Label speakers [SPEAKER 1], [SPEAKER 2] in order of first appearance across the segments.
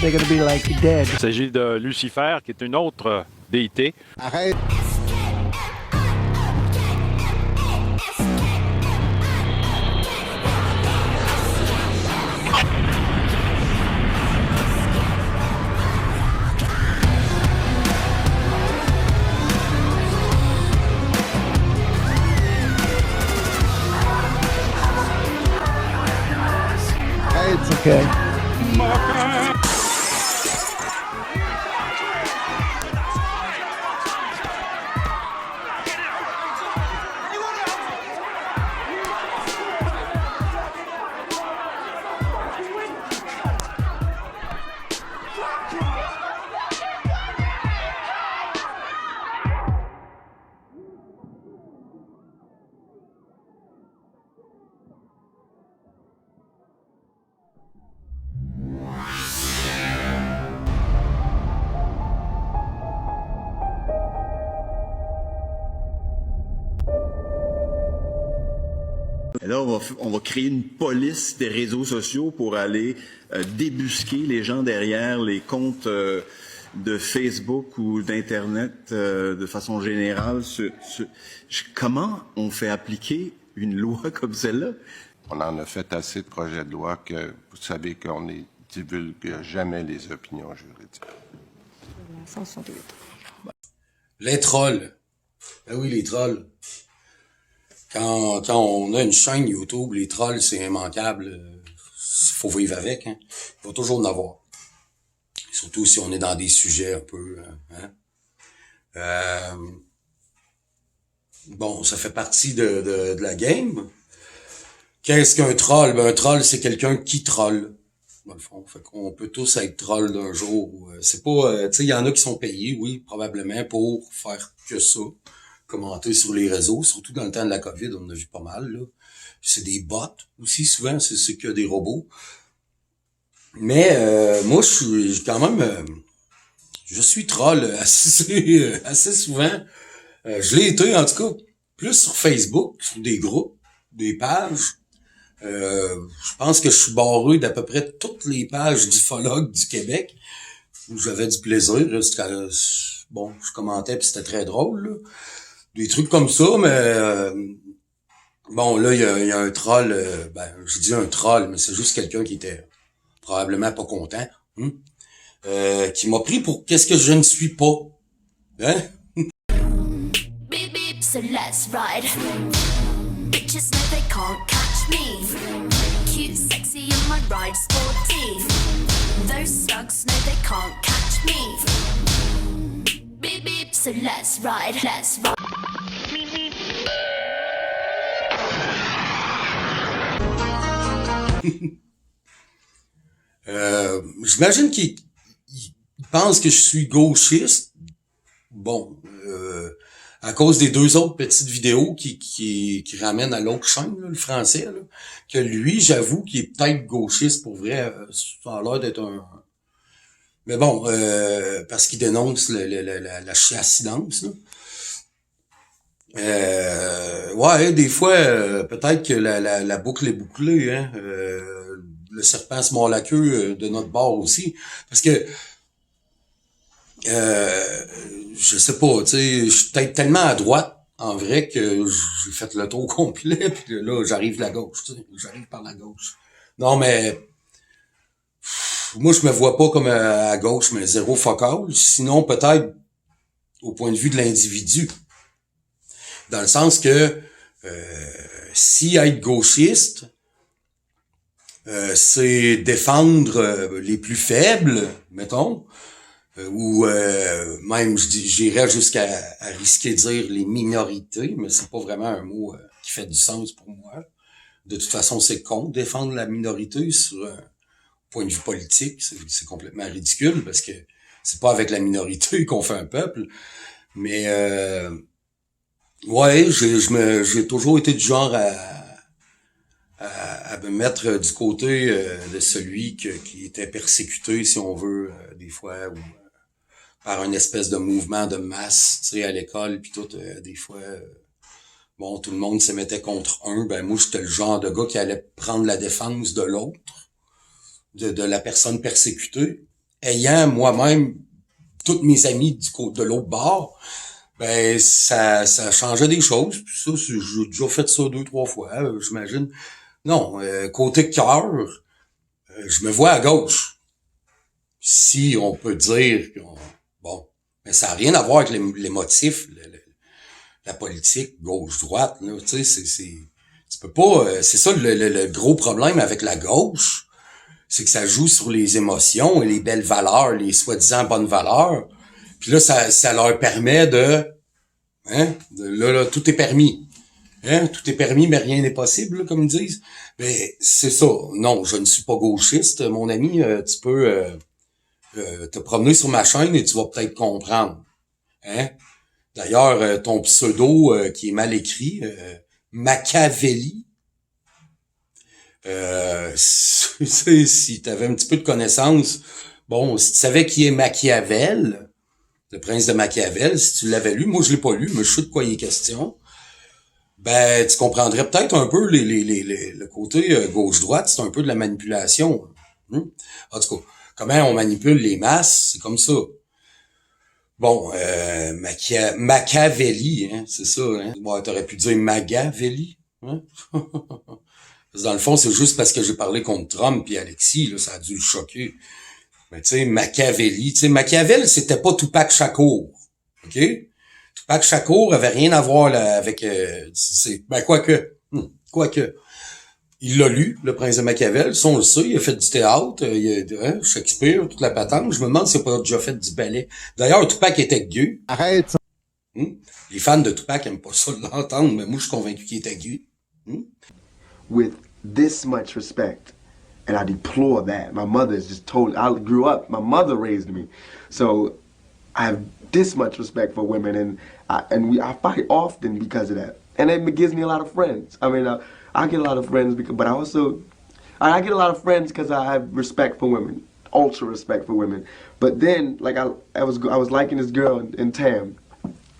[SPEAKER 1] they're going to be like dead.
[SPEAKER 2] Il s'agit de Lucifer, qui est une autre déité.
[SPEAKER 3] Arrête.
[SPEAKER 1] It's okay.
[SPEAKER 4] Et là, on va créer une police des réseaux sociaux pour aller débusquer les gens derrière les comptes de Facebook ou d'Internet de façon générale. Comment on fait appliquer une loi comme celle-là?
[SPEAKER 5] On en a fait assez de projets de loi que vous savez qu'on ne divulgue jamais les opinions juridiques.
[SPEAKER 6] 168.
[SPEAKER 7] Les trolls. Ben oui, les trolls. Quand on a une chaîne YouTube, les trolls, c'est immanquable. Faut vivre avec, hein. Il faut toujours en avoir. Surtout si on est dans des sujets un peu, hein. Bon, ça fait partie de la game. Qu'est-ce qu'un troll? Ben, un troll, c'est quelqu'un qui troll. Dans le fond. Fait qu'on peut tous être troll d'un jour. C'est pas, tu sais, il y en a qui sont payés, oui, probablement, pour faire que ça. Commenter sur les réseaux, surtout dans le temps de la COVID, on en a vu pas mal, là. C'est des bots aussi, souvent, c'est que des robots. Mais moi, je suis quand même... je suis troll assez souvent. Je l'ai été, en tout cas, plus sur Facebook, sur des groupes, des pages. Je pense que je suis barré d'à peu près toutes les pages d'ufologues du Québec, où j'avais du plaisir. Bon, je commentais, puis c'était très drôle, là. Des trucs comme ça, mais bon, là, il y a un troll, je dis un troll, mais c'est juste quelqu'un qui était probablement pas content, qui m'a pris pour qu'est-ce que je ne suis pas. Hein?
[SPEAKER 8] Beep beep, so let's ride. Bitches know they can't catch me. Cute, sexy, and my ride sporty. Those slugs know they can't catch me. Beep beep, so let's ride, let's ride.
[SPEAKER 7] J'imagine qu'il pense que je suis gauchiste. Bon, à cause des deux autres petites vidéos qui ramènent à l'autre chaîne, là, le français, là, que lui, j'avoue qu'il est peut-être gauchiste pour vrai. Ça a l'air d'être un... Mais bon, parce qu'il dénonce la chiassidance, là. Ouais, des fois, peut-être que la boucle est bouclée, hein. Le serpent se mord la queue de notre bord aussi. Parce que, je sais pas, tu sais, je suis peut-être tellement à droite, en vrai, que j'ai fait le tour complet, puis là, j'arrive la gauche, tu sais, j'arrive par la gauche. Non, mais, moi, je me vois pas comme à gauche, mais zéro focal. Sinon, peut-être, au point de vue de l'individu. Dans le sens que, si être gauchiste, c'est défendre les plus faibles, mettons, ou même j'irais jusqu'à risquer de dire les minorités, mais c'est pas vraiment un mot qui fait du sens pour moi. De toute façon, c'est con défendre la minorité sur un point de vue politique, c'est complètement ridicule parce que c'est pas avec la minorité qu'on fait un peuple. Mais ouais, j'ai toujours été du genre à me mettre du côté de celui qui était persécuté, si on veut, des fois, ou par une espèce de mouvement de masse, tu sais, à l'école, puis tout, des fois, bon, tout le monde se mettait contre un, ben moi, j'étais le genre de gars qui allait prendre la défense de l'autre, de la personne persécutée, ayant moi-même tous mes amis de l'autre bord, ben ça changeait des choses. Puis ça, j'ai déjà fait ça 2-3 fois, j'imagine. Non, côté cœur, je me vois à gauche. Si on peut dire bon, mais ça n'a rien à voir avec les motifs, la politique gauche-droite, là, tu sais, tu peux pas, c'est ça le gros problème avec la gauche, c'est que ça joue sur les émotions et les belles valeurs, les soi-disant bonnes valeurs. Puis là, ça leur permet là, tout est permis. Tout est permis, mais rien n'est possible, là, comme ils disent. Ben, c'est ça. Non, je ne suis pas gauchiste, mon ami. Tu peux te promener sur ma chaîne et tu vas peut-être comprendre. D'ailleurs, ton pseudo qui est mal écrit, Machiavelli, si tu avais un petit peu de connaissance, bon, si tu savais qui est Machiavel, le prince de Machiavel, si tu l'avais lu, moi je l'ai pas lu, mais je sais de quoi il est question, ben tu comprendrais peut-être un peu le côté gauche-droite, c'est un peu de la manipulation. En tout cas, comment on manipule les masses, c'est comme ça. Bon, Machiavelli, c'est ça, Bon, t'aurais pu dire Magavelli, Dans le fond, c'est juste parce que j'ai parlé contre Trump puis Alexis, là, ça a dû le choquer. Mais tu sais, Machiavelli, Machiavel, c'était pas Tupac Shakur, OK? Tupac Shakur avait rien à voir là, avec, quoique. Il l'a lu, le prince de Machiavel, ça on le sait, il a fait du théâtre, Shakespeare, toute la patente. Je me demande s'il n'a pas déjà fait du ballet. D'ailleurs, Tupac était gay.
[SPEAKER 1] Arrête.
[SPEAKER 7] Les fans de Tupac aiment pas ça de l'entendre, mais moi je suis convaincu qu'il était gay.
[SPEAKER 3] With this much respect, and I deplore that. My mother's just told, I grew up, my mother raised me, so I have this much respect for women, and I fight often because of that, and it gives me a lot of friends. I mean, I get a lot of friends but I get a lot of friends because I have respect for women, ultra respect for women. But then, like I was liking this girl in Tam,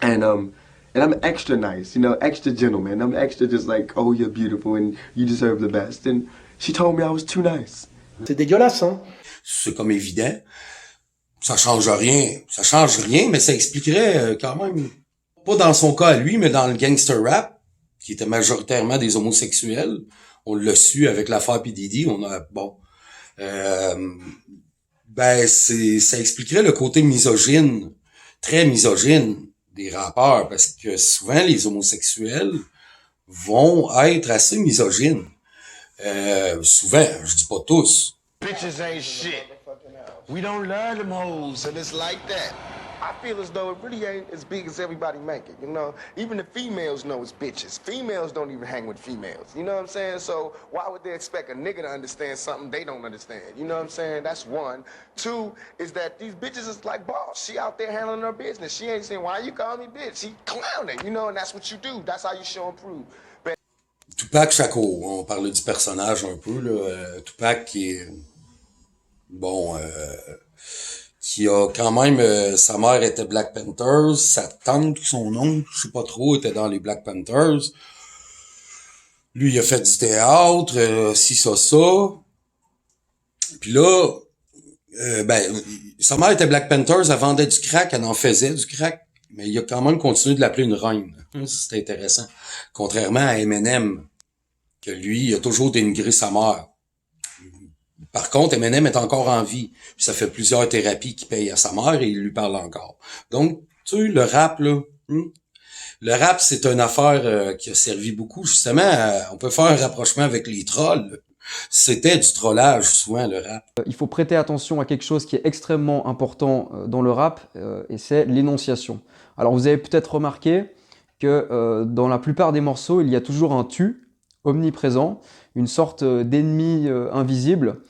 [SPEAKER 3] and I'm extra nice, extra gentleman. I'm extra just like, oh, you're beautiful and you deserve the best. And she told me I was too nice.
[SPEAKER 1] C'est dégueulasse, hein?
[SPEAKER 7] C'est comme évident. Ça change rien, mais ça expliquerait quand même, pas dans son cas à lui, mais dans le gangster rap, qui était majoritairement des homosexuels. On l'a su avec l'affaire P. Diddy, ça expliquerait le côté misogyne, très misogyne des rappeurs, parce que souvent les homosexuels vont être assez misogynes. Souvent, je dis pas tous.
[SPEAKER 9] Bitches ain't shit. We don't love them hoes, and it's like that. I feel as though it really ain't as big as everybody make it, Even the females know it's bitches. Females don't even hang with females, you know what I'm saying? So why would they expect a nigga to understand something they don't understand? You know what I'm saying? That's one. Two is that these bitches is like boss. She out there handling her business. She ain't saying, why you call me bitch? She clowning, and that's what you do. That's how you show and prove.
[SPEAKER 7] Tupac Shakur, on parlait du personnage un peu, là. Tupac qui est... qui a quand même, sa mère était Black Panthers, sa tante, son oncle, je sais pas trop, était dans les Black Panthers. Lui, il a fait du théâtre, ça. Puis là, sa mère était Black Panthers, elle vendait du crack, elle en faisait du crack, mais il a quand même continué de l'appeler une reine. C'était intéressant. Contrairement à Eminem, que lui, il a toujours dénigré sa mère. Par contre, Eminem est encore en vie. Puis ça fait plusieurs thérapies qu'il paye à sa mère et il lui parle encore. Donc, tu sais, le rap, là, le rap, c'est une affaire qui a servi beaucoup, justement. On peut faire un rapprochement avec les trolls. C'était du trollage, souvent, le rap.
[SPEAKER 10] Il faut prêter attention à quelque chose qui est extrêmement important dans le rap, et c'est l'énonciation. Alors, vous avez peut-être remarqué que dans la plupart des morceaux, il y a toujours un « tu » omniprésent, une sorte d'ennemi invisible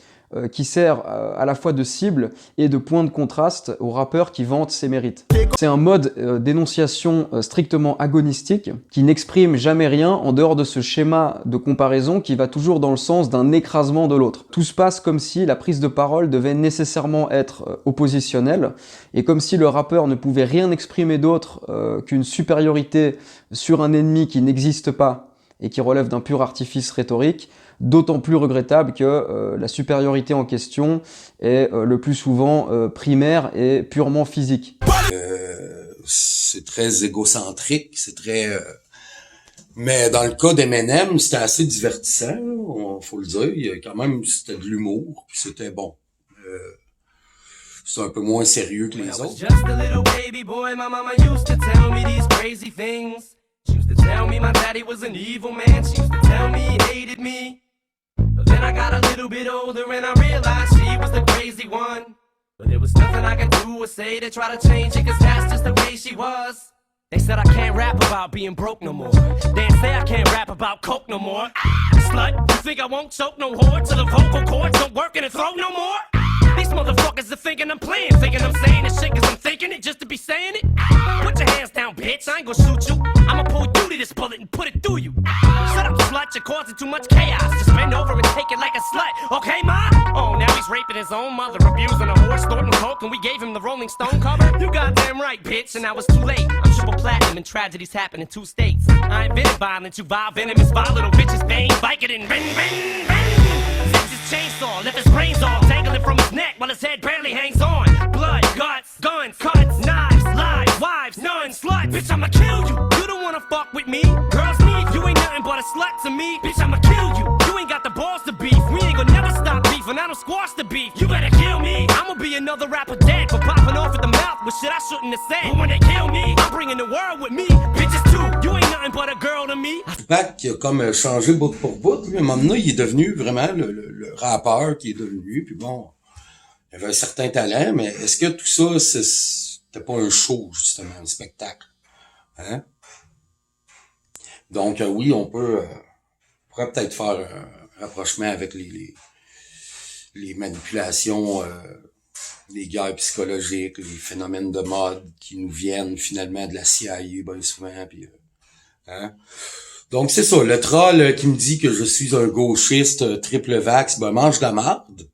[SPEAKER 10] qui sert à la fois de cible et de point de contraste aux rappeurs qui vantent ses mérites. C'est un mode d'énonciation strictement agonistique qui n'exprime jamais rien en dehors de ce schéma de comparaison qui va toujours dans le sens d'un écrasement de l'autre. Tout se passe comme si la prise de parole devait nécessairement être oppositionnelle et comme si le rappeur ne pouvait rien exprimer d'autre qu'une supériorité sur un ennemi qui n'existe pas et qui relève d'un pur artifice rhétorique, d'autant plus regrettable que la supériorité en question est le plus souvent primaire et purement physique.
[SPEAKER 7] C'est très égocentrique, c'est très... Mais dans le cas d'Eminem, c'était assez divertissant, faut le dire. Il y a quand même, c'était de l'humour, puis c'était bon. C'est un peu moins sérieux que les autres.
[SPEAKER 11] Just a little baby boy, my mama used to tell me these crazy things. She used to tell me my daddy was an evil man. She used to tell me he hated me. But then I got a little bit older and I realized she was the crazy one. But there was nothing I could do or say to try to change it, cause that's just the way she was. They said I can't rap about being broke no more. They say I can't rap about coke no more. Slut, you think I won't choke no whore till the vocal cords don't work in the throat no more? These motherfuckers are thinking I'm playing, thinking I'm saying this shit cause I'm thinking it just to be saying it. Put your hands down, bitch, I ain't gonna shoot you. I'ma pull you to this bullet and put it through you. Shut up, slut, you're causing too much chaos. Just bend over and take it like a slut, okay, ma? Oh, now he's raping his own mother, abusing a horse, snorting coke, and we gave him the Rolling Stone cover? You goddamn right, bitch, and now it's too late. I'm triple platinum and tragedies happen in 2 states. I ain't been violent, you vile venomous, vile little bitches, bang, bike it and bang, bang, bang. Chainsaw, left his brains all dangling from his neck while his head barely hangs on. Blood, guts, guns, cuts, knives, lies, wives, none, slut. Bitch, I'ma kill you. You don't wanna fuck with me. Girls need you ain't nothing but a slut to me. Bitch, I'ma kill you. You ain't got the balls to beef. We ain't gonna never stop beefing. I don't squash the beef. You better kill me. I'ma be another rapper dead for popping off at the mouth with shit I shouldn't have said. But when they kill me, I'm bringing the world with me. Bitches too. You ain't nothing but a girl to me.
[SPEAKER 7] Tupac qui a comme changé bout pour bout. Lui, à un moment donné, il est devenu vraiment le rappeur qui est devenu. Puis bon, il avait un certain talent, mais est-ce que tout ça, c'était pas un show, justement, un spectacle? Hein? Donc, oui, on pourrait peut-être faire un rapprochement avec les manipulations, les guerres psychologiques, les phénomènes de mode qui nous viennent finalement de la CIA, bien souvent, puis hein? Donc, c'est ça, le troll qui me dit que je suis un gauchiste triple vax, ben mange de la marde,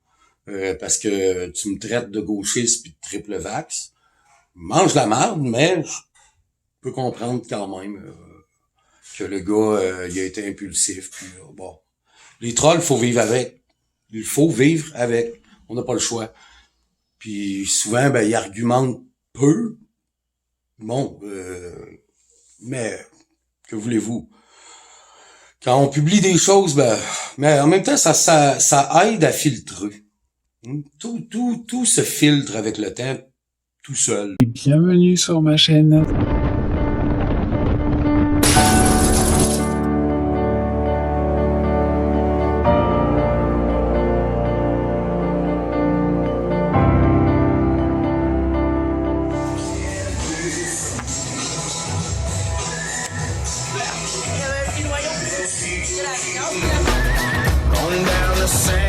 [SPEAKER 7] parce que tu me traites de gauchiste puis de triple vax. Mange de la marde, mais je peux comprendre quand même que le gars, il a été impulsif, puis bon. Les trolls, faut vivre avec. Il faut vivre avec. On n'a pas le choix. Puis souvent, ben, ils argumentent peu. Bon, mais que voulez-vous? Quand on publie des choses, ben, mais en même temps, ça aide à filtrer. Tout se filtre avec le temps, tout seul.
[SPEAKER 1] Bienvenue sur ma chaîne.
[SPEAKER 11] Going down the sand.